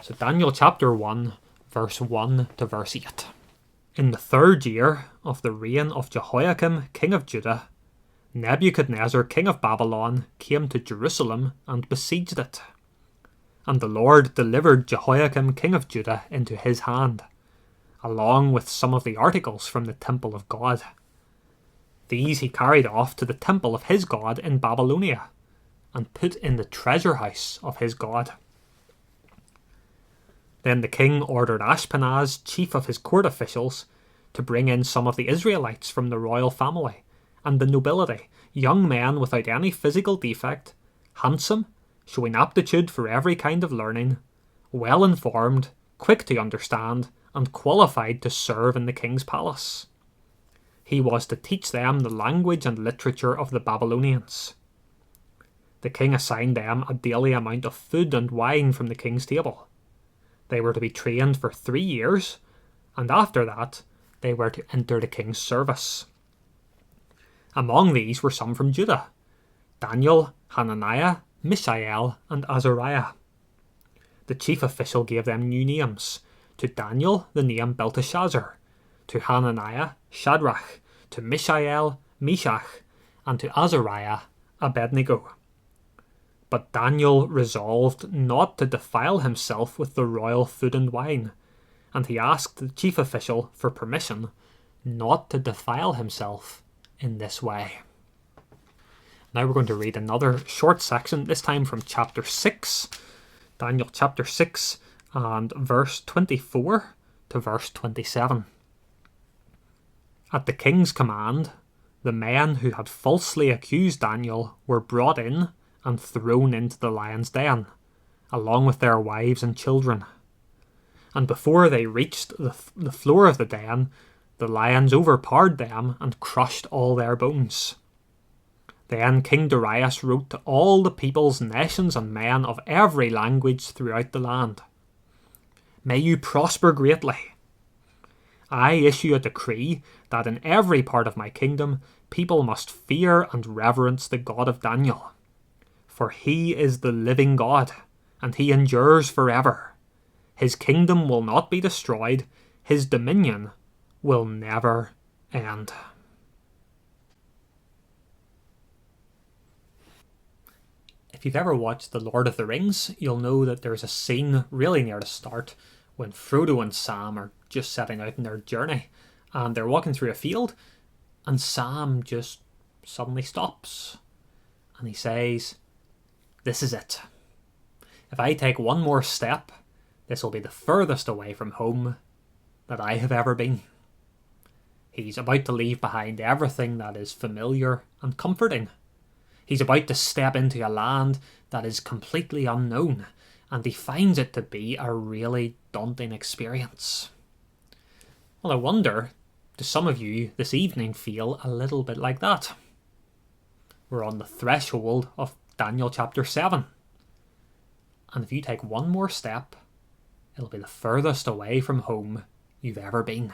So Daniel chapter 1, verse 1 to verse 8. In the 3rd year of the reign of Jehoiakim, king of Judah, Nebuchadnezzar, king of Babylon, came to Jerusalem and besieged it. And the Lord delivered Jehoiakim, king of Judah, into his hand, along with some of the articles from the temple of God. These he carried off to the temple of his God in Babylonia, and put in the treasure house of his God. Then the king ordered Ashpenaz, chief of his court officials, to bring in some of the Israelites from the royal family and the nobility, young men without any physical defect, handsome, showing aptitude for every kind of learning, well informed, quick to understand, and qualified to serve in the king's palace. He was to teach them the language and literature of the Babylonians. The king assigned them a daily amount of food and wine from the king's table. They were to be trained for 3 years, and after that, they were to enter the king's service. Among these were some from Judah: Daniel, Hananiah, Mishael, and Azariah. The chief official gave them new names. To Daniel, the name Belteshazzar; to Hananiah, Shadrach; to Mishael, Meshach; and to Azariah, Abednego. But Daniel resolved not to defile himself with the royal food and wine, and he asked the chief official for permission not to defile himself in this way. Now we're going to read another short section, this time from chapter 6, Daniel chapter 6, and verse 24 to verse 27. At the king's command, the men who had falsely accused Daniel were brought in and thrown into the lion's den, along with their wives and children. And before they reached the floor of the den, the lions overpowered them and crushed all their bones. Then King Darius wrote to all the peoples, nations, and men of every language throughout the land: "May you prosper greatly. I issue a decree that in every part of my kingdom people must fear and reverence the God of Daniel. For he is the living God, and he endures forever. His kingdom will not be destroyed. His dominion will never end." If you've ever watched The Lord of the Rings, you'll know that there's a scene really near the start when Frodo and Sam are just setting out on their journey, and they're walking through a field, and Sam just suddenly stops, and he says, "This is it. If I take one more step, this will be the furthest away from home that I have ever been." He's about to leave behind everything that is familiar and comforting. He's about to step into a land that is completely unknown, and he finds it to be a really daunting experience. Well, I wonder, do some of you this evening feel a little bit like that? We're on the threshold of Daniel chapter 7. And if you take one more step, it'll be the furthest away from home you've ever been.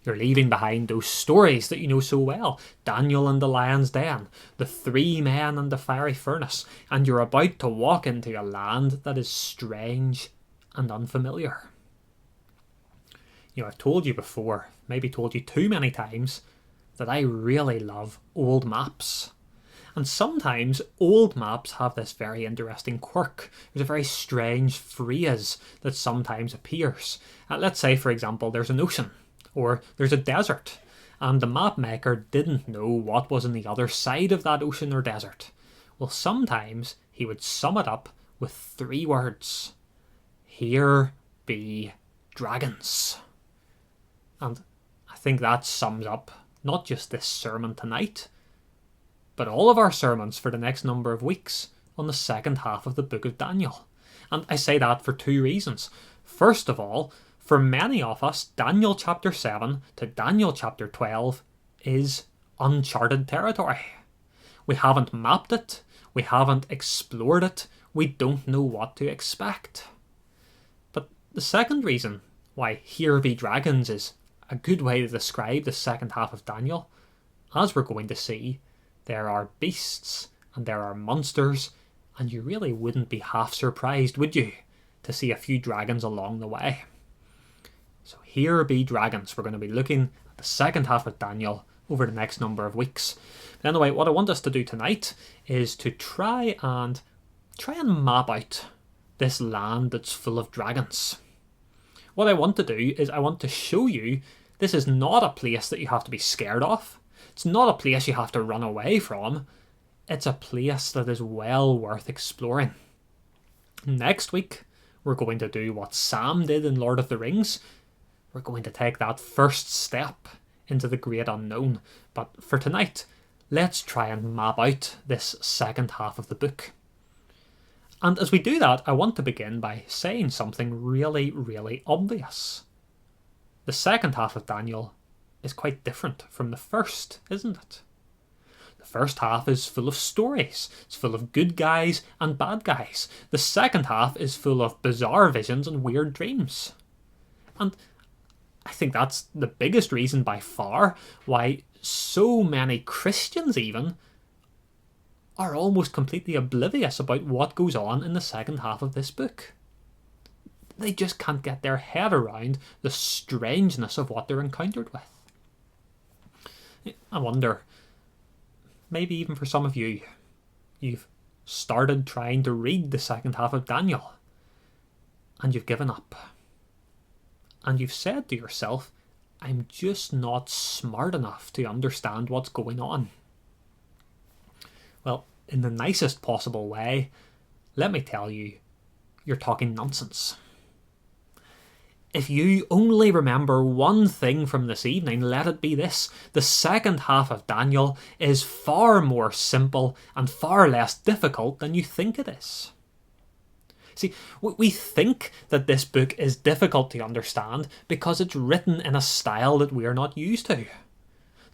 You're leaving behind those stories that you know so well: Daniel and the lion's den, the 3 men and the fiery furnace, and you're about to walk into a land that is strange and unfamiliar. You know, I've told you before, maybe told you too many times, that I really love old maps. And sometimes old maps have this very interesting quirk. There's a very strange phrase that sometimes appears. Let's say, for example, there's an ocean, or there's a desert, and the map maker didn't know what was on the other side of that ocean or desert. Well, sometimes he would sum it up with 3 words: "Here be dragons." And I think that sums up not just this sermon tonight, but all of our sermons for the next number of weeks on the second half of the book of Daniel. And I say that for 2 reasons. First of all, for many of us, Daniel chapter 7 to Daniel chapter 12 is uncharted territory. We haven't mapped it, we haven't explored it, we don't know what to expect. But the second reason why "Here be dragons" is a good way to describe the second half of Daniel, as we're going to see, there are beasts and there are monsters, and you really wouldn't be half surprised, would you, to see a few dragons along the way. So here be dragons. We're going to be looking at the second half of Daniel over the next number of weeks. But anyway, what I want us to do tonight is to try and map out this land that's full of dragons. What I want to do is I want to show you this is not a place that you have to be scared of. It's not a place you have to run away from. It's a place that is well worth exploring. Next week, we're going to do what Sam did in Lord of the Rings. We're going to take that first step into the great unknown. But for tonight, let's try and map out this second half of the book. And as we do that, I want to begin by saying something really, really obvious. The second half of Daniel is quite different from the first, isn't it? The first half is full of stories. It's full of good guys and bad guys. The second half is full of bizarre visions and weird dreams. And I think that's the biggest reason by far why so many Christians even are almost completely oblivious about what goes on in the second half of this book. They just can't get their head around the strangeness of what they're encountered with. I wonder, maybe even for some of you, you've started trying to read the second half of Daniel and you've given up. And you've said to yourself, I'm just not smart enough to understand what's going on. Well, in the nicest possible way, let me tell you, you're talking nonsense. If you only remember one thing from this evening, let it be this. The second half of Daniel is far more simple and far less difficult than you think it is. See, we think that this book is difficult to understand because it's written in a style that we are not used to.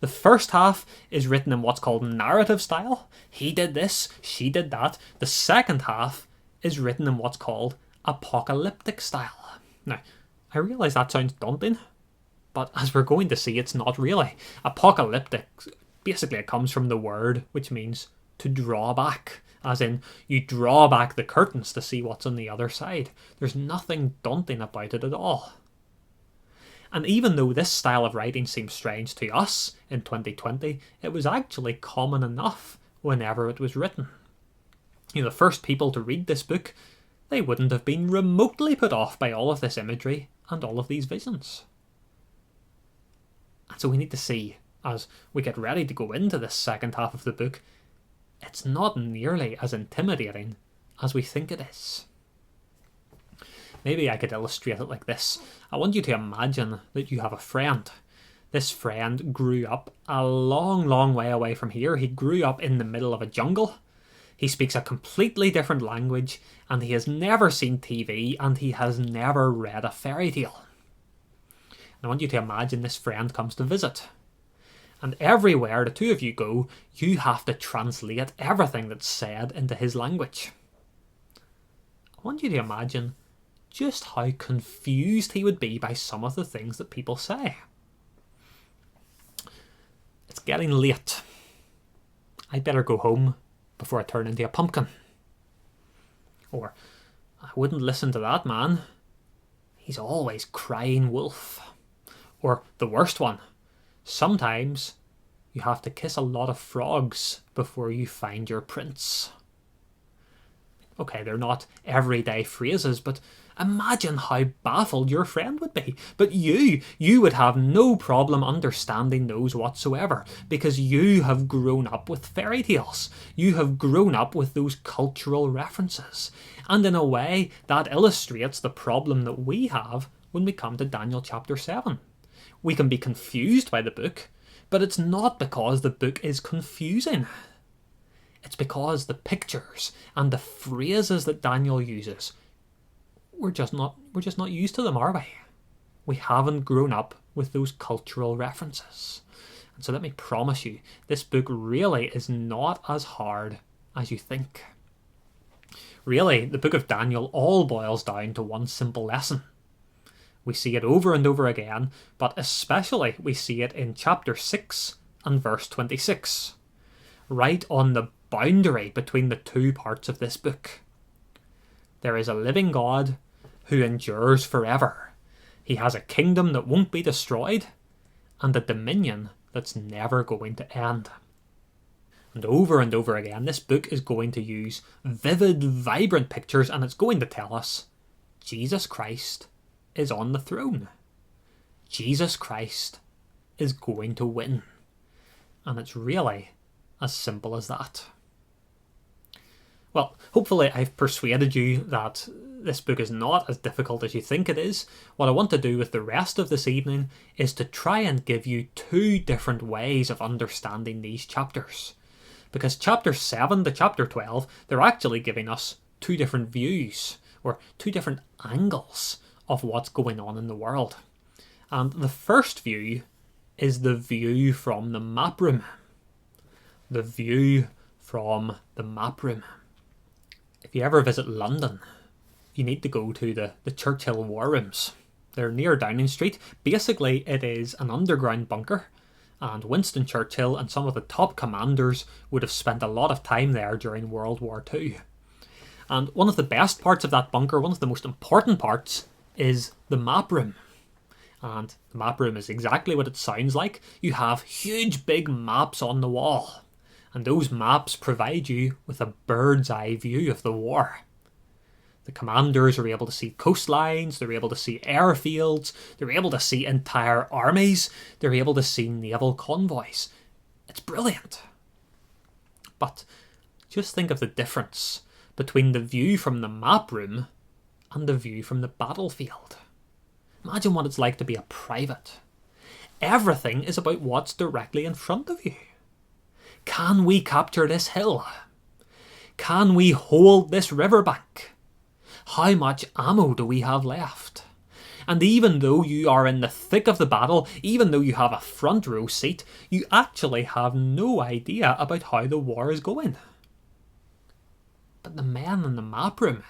The first half is written in what's called narrative style. He did this, she did that. The second half is written in what's called apocalyptic style. Now, I realise that sounds daunting, but as we're going to see, it's not really. Apocalyptic, basically it comes from the word which means to draw back. As in, you draw back the curtains to see what's on the other side. There's nothing daunting about it at all. And even though this style of writing seems strange to us in 2020, it was actually common enough whenever it was written. The first people to read this book, they wouldn't have been remotely put off by all of this imagery and all of these visions. And so we need to see, as we get ready to go into this second half of the book, it's not nearly as intimidating as we think it is. Maybe I could illustrate it like this. I want you to imagine that you have a friend. This friend grew up a long, long way away from here. He grew up in the middle of a jungle. He speaks a completely different language, and he has never seen TV, and he has never read a fairy tale. And I want you to imagine this friend comes to visit. And everywhere the two of you go, you have to translate everything that's said into his language. I want you to imagine just how confused he would be by some of the things that people say. It's getting late. I'd better go home before I turn into a pumpkin. Or, I wouldn't listen to that man. He's always crying wolf. Or, the worst one. Sometimes you have to kiss a lot of frogs before you find your prince. Okay, they're not everyday phrases, but imagine how baffled your friend would be. But you would have no problem understanding those whatsoever, because you have grown up with fairy tales. You have grown up with those cultural references. And in a way, that illustrates the problem that we have when we come to Daniel chapter 7. We can be confused by the book, but it's not because the book is confusing. It's because the pictures and the phrases that Daniel uses, we're just not used to them, are we? We haven't grown up with those cultural references. And so let me promise you, this book really is not as hard as you think. Really, the book of Daniel all boils down to one simple lesson. We see it over and over again, but especially we see it in chapter 6 and verse 26, right on the boundary between the two parts of this book. There is a living God who endures forever. He has a kingdom that won't be destroyed, and a dominion that's never going to end. And over again, this book is going to use vivid, vibrant pictures, and it's going to tell us Jesus Christ is on the throne. Jesus Christ is going to win. And it's really as simple as that. Well, hopefully I've persuaded you that this book is not as difficult as you think it is. What I want to do with the rest of this evening is to try and give you two different ways of understanding these chapters. Because chapter 7 to chapter 12, they're actually giving us two different views, or two different angles of what's going on in the world. And the first view is the view from the map room. The view from the map room. If you ever visit London, you need to go to the Churchill War Rooms. They're near Downing Street. Basically, it is an underground bunker, and Winston Churchill and some of the top commanders would have spent a lot of time there during World War II. And one of the best parts of that bunker, one of the most important parts, is the map room. And the map room is exactly what it sounds like. You have huge big maps on the wall. And those maps provide you with a bird's eye view of the war. The commanders are able to see coastlines, they're able to see airfields, they're able to see entire armies, they're able to see naval convoys. It's brilliant. But just think of the difference between the view from the map room and the view from the battlefield. Imagine what it's like to be a private. Everything is about what's directly in front of you. Can we capture this hill? Can we hold this riverbank? How much ammo do we have left? And even though you are in the thick of the battle, even though you have a front row seat, you actually have no idea about how the war is going. But the men in the map room,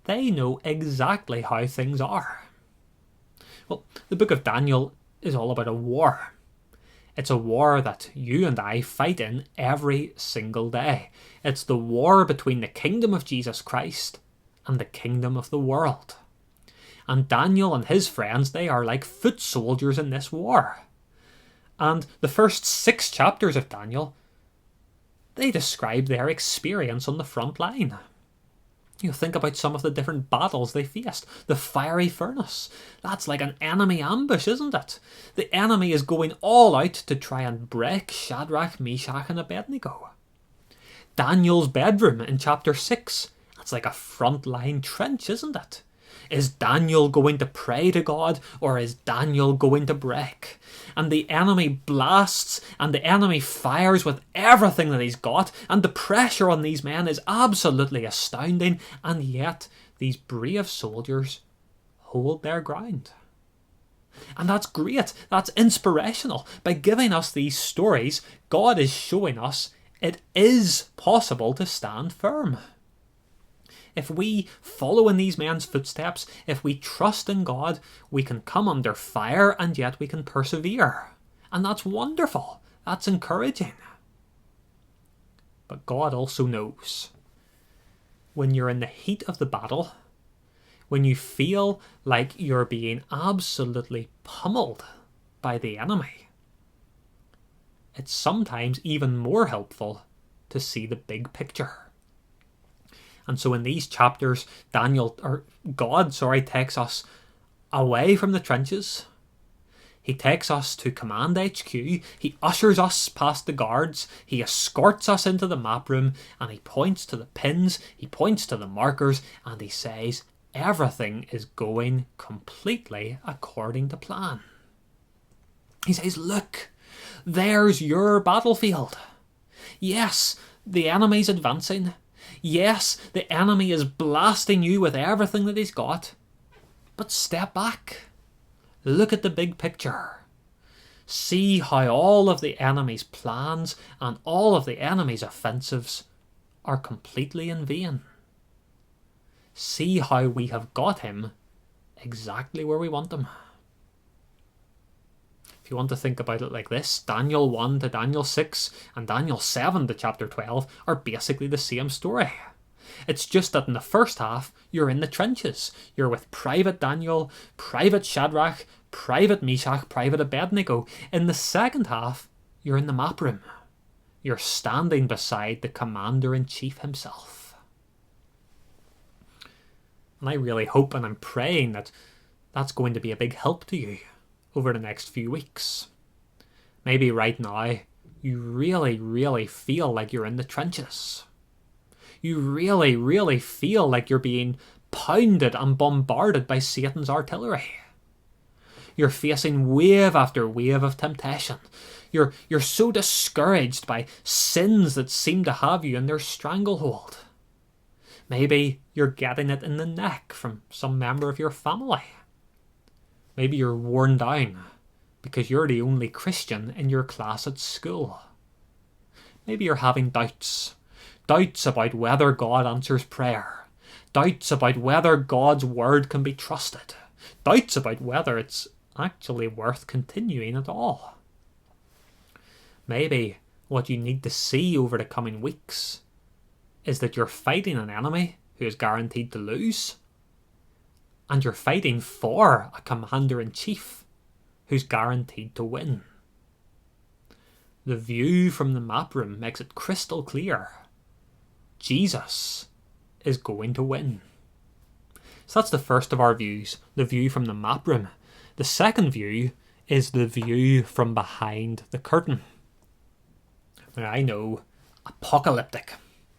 they know exactly how things are. Well, the book of Daniel is all about a war. It's a war that you and I fight in every single day. It's the war between the kingdom of Jesus Christ and the kingdom of the world. And Daniel and his friends, they are like foot soldiers in this war. And the first 6 chapters of Daniel, they describe their experience on the front line. You think about some of the different battles they faced. The fiery furnace. That's like an enemy ambush, isn't it? The enemy is going all out to try and break Shadrach, Meshach and Abednego. Daniel's bedroom in chapter 6. That's like a frontline trench, isn't it? Is Daniel going to pray to God, or is Daniel going to break? And the enemy blasts, and the enemy fires with everything that he's got, and the pressure on these men is absolutely astounding, and yet these brave soldiers hold their ground. And that's great, that's inspirational. By giving us these stories, God is showing us it is possible to stand firm. If we follow in these men's footsteps, if we trust in God, we can come under fire and yet we can persevere. And that's wonderful. That's encouraging. But God also knows. When you're in the heat of the battle, when you feel like you're being absolutely pummeled by the enemy, it's sometimes even more helpful to see the big picture. And so in these chapters, God takes us away from the trenches. He takes us to Command HQ. He ushers us past the guards. He escorts us into the map room, and he points to the pins, he points to the markers, and he says, everything is going completely according to plan. He says, look, there's your battlefield. Yes, the enemy's advancing. Yes, the enemy is blasting you with everything that he's got. But step back. Look at the big picture. See how all of the enemy's plans and all of the enemy's offensives are completely in vain. See how we have got him exactly where we want him. If you want to think about it like this, Daniel 1 to Daniel 6 and Daniel 7 to chapter 12 are basically the same story. It's just that in the first half, you're in the trenches. You're with Private Daniel, Private Shadrach, Private Meshach, Private Abednego. In the second half, you're in the map room. You're standing beside the Commander-in-Chief himself. And I really hope and I'm praying that that's going to be a big help to you over the next few weeks. Maybe right now, you really, really feel like you're in the trenches. You really, really feel like you're being pounded and bombarded by Satan's artillery. You're facing wave after wave of temptation. You're so discouraged by sins that seem to have you in their stranglehold. Maybe you're getting it in the neck from some member of your family. Maybe you're worn down because you're the only Christian in your class at school. Maybe you're having doubts. Doubts about whether God answers prayer. Doubts about whether God's word can be trusted. Doubts about whether it's actually worth continuing at all. Maybe what you need to see over the coming weeks is that you're fighting an enemy who is guaranteed to lose, and you're fighting for a Commander-in-Chief who's guaranteed to win. The view from the map room makes it crystal clear. Jesus is going to win. So that's the first of our views, the view from the map room. The second view is the view from behind the curtain. Now, I know, apocalyptic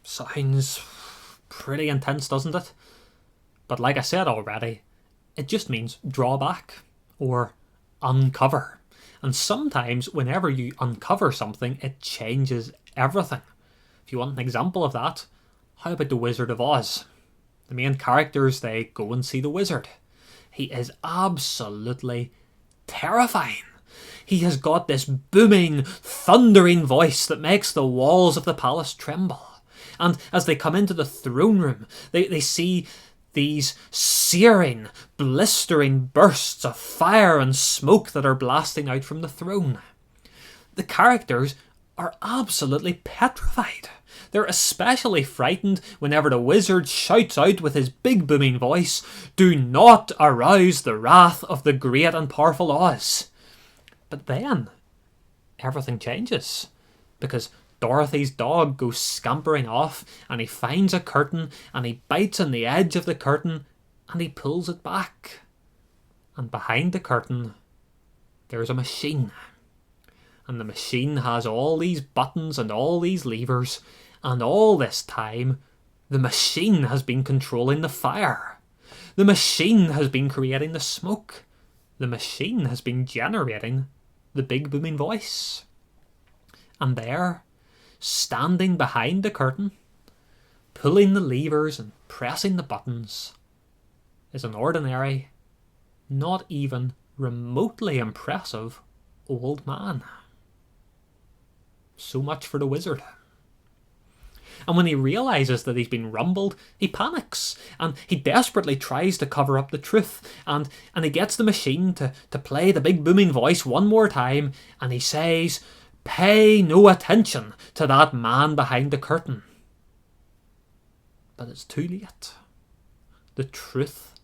sounds pretty intense, doesn't it? But like I said already, it just means draw back or uncover. And sometimes whenever you uncover something, it changes everything. If you want an example of that, how about the Wizard of Oz? The main characters, they go and see the wizard. He is absolutely terrifying. He has got this booming, thundering voice that makes the walls of the palace tremble. And as they come into the throne room, they see these searing, blistering bursts of fire and smoke that are blasting out from the throne. The characters are absolutely petrified. They're especially frightened whenever the wizard shouts out with his big booming voice, "Do not arouse the wrath of the great and powerful Oz." But then, everything changes, because Dorothy's dog goes scampering off, and he finds a curtain, and he bites on the edge of the curtain, and he pulls it back. And behind the curtain, there's a machine. And the machine has all these buttons and all these levers, and all this time, the machine has been controlling the fire. The machine has been creating the smoke. The machine has been generating the big booming voice. And there, standing behind the curtain, pulling the levers and pressing the buttons, is an ordinary, not even remotely impressive old man. So much for the wizard. And when he realises that he's been rumbled, he panics, and he desperately tries to cover up the truth, and he gets the machine to play the big booming voice one more time, and he says, "Pay no attention to that man behind the curtain." But it's too late. The truth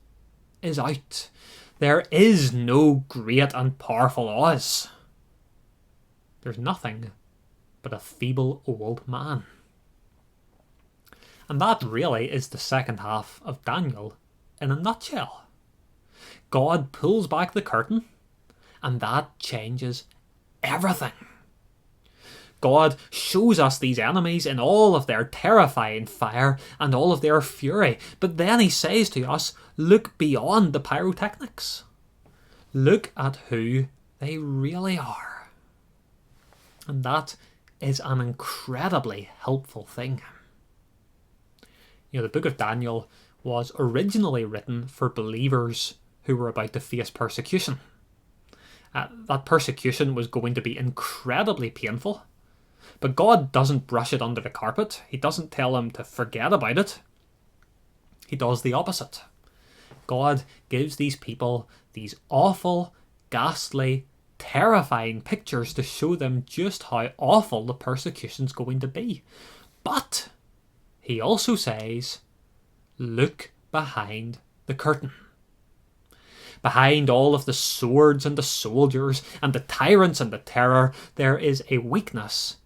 is out. There is no great and powerful Oz. There's nothing but a feeble old man. And that really is the second half of Daniel in a nutshell. God pulls back the curtain, and that changes everything. God shows us these enemies in all of their terrifying fire and all of their fury, but then he says to us, look beyond the pyrotechnics. Look at who they really are. And that is an incredibly helpful thing. You know, the book of Daniel was originally written for believers who were about to face persecution. That persecution was going to be incredibly painful, but God doesn't brush it under the carpet. He doesn't tell them to forget about it. He does the opposite. God gives these people these awful, ghastly, terrifying pictures to show them just how awful the persecution's going to be. But he also says, look behind the curtain. Behind all of the swords and the soldiers and the tyrants and the terror, there is a weakness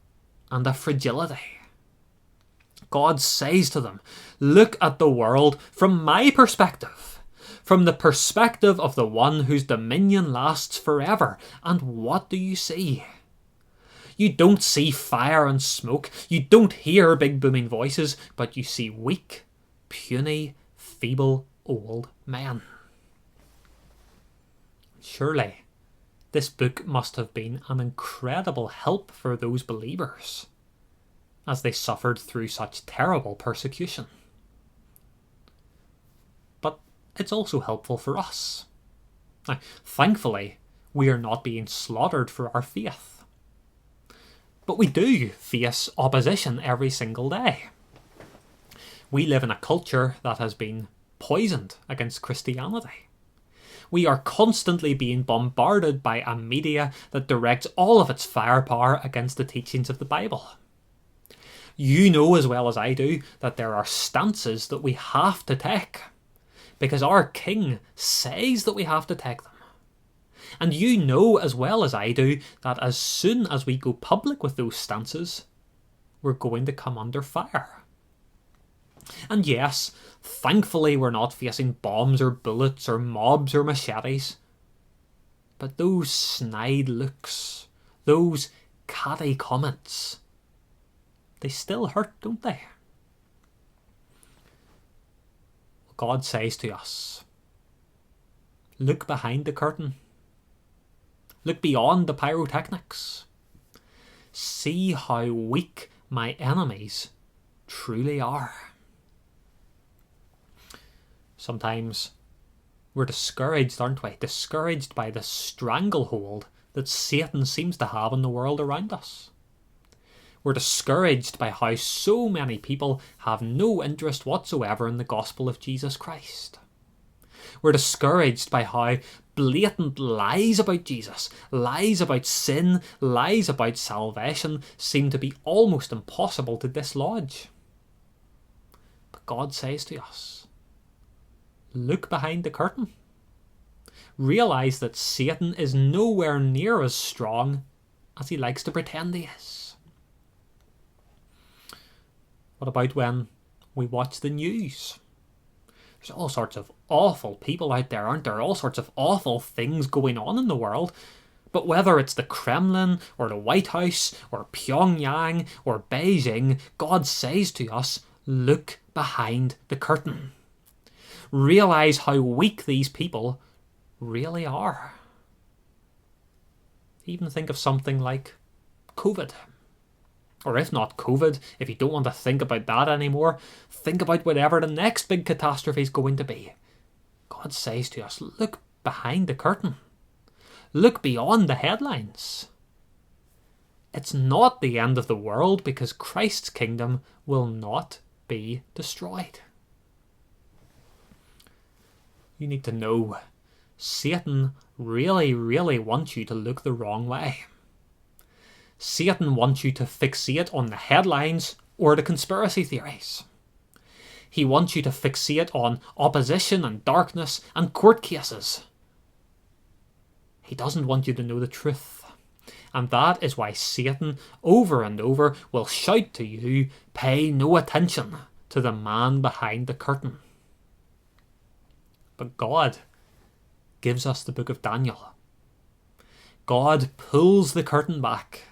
and a fragility. God says to them, look at the world from my perspective, from the perspective of the one whose dominion lasts forever. And what do you see? You don't see fire and smoke. You don't hear big booming voices, but you see weak, puny, feeble old men. Surely, this book must have been an incredible help for those believers as they suffered through such terrible persecution. But it's also helpful for us. Now, thankfully, we are not being slaughtered for our faith. But we do face opposition every single day. We live in a culture that has been poisoned against Christianity. We are constantly being bombarded by a media that directs all of its firepower against the teachings of the Bible. You know as well as I do that there are stances that we have to take because our King says that we have to take them. And you know as well as I do that as soon as we go public with those stances, we're going to come under fire. And yes, thankfully we're not facing bombs or bullets or mobs or machetes. But those snide looks, those catty comments, they still hurt, don't they? God says to us, look behind the curtain. Look beyond the pyrotechnics. See how weak my enemies truly are. Sometimes we're discouraged, aren't we? Discouraged by the stranglehold that Satan seems to have on the world around us. We're discouraged by how so many people have no interest whatsoever in the gospel of Jesus Christ. We're discouraged by how blatant lies about Jesus, lies about sin, lies about salvation seem to be almost impossible to dislodge. But God says to us, look behind the curtain. Realise that Satan is nowhere near as strong as he likes to pretend he is. What about when we watch the news? There's all sorts of awful people out there, aren't there? All sorts of awful things going on in the world. But whether it's the Kremlin or the White House or Pyongyang or Beijing, God says to us, look behind the curtain. Realise how weak these people really are. Even think of something like COVID. Or if not COVID, if you don't want to think about that anymore, think about whatever the next big catastrophe is going to be. God says to us, look behind the curtain. Look beyond the headlines. It's not the end of the world because Christ's kingdom will not be destroyed. You need to know Satan really, really wants you to look the wrong way. Satan wants you to fixate on the headlines or the conspiracy theories. He wants you to fixate on opposition and darkness and court cases. He doesn't want you to know the truth. And that is why Satan over and over will shout to you, pay no attention to the man behind the curtain. But God gives us the book of Daniel. God pulls the curtain back.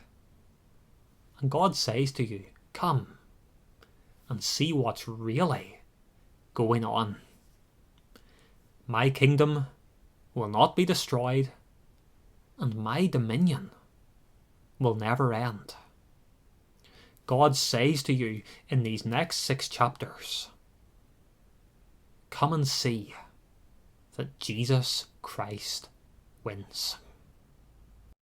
And God says to you, come and see what's really going on. My kingdom will not be destroyed, and my dominion will never end. God says to you in these next 6 chapters, come and see that Jesus Christ wins.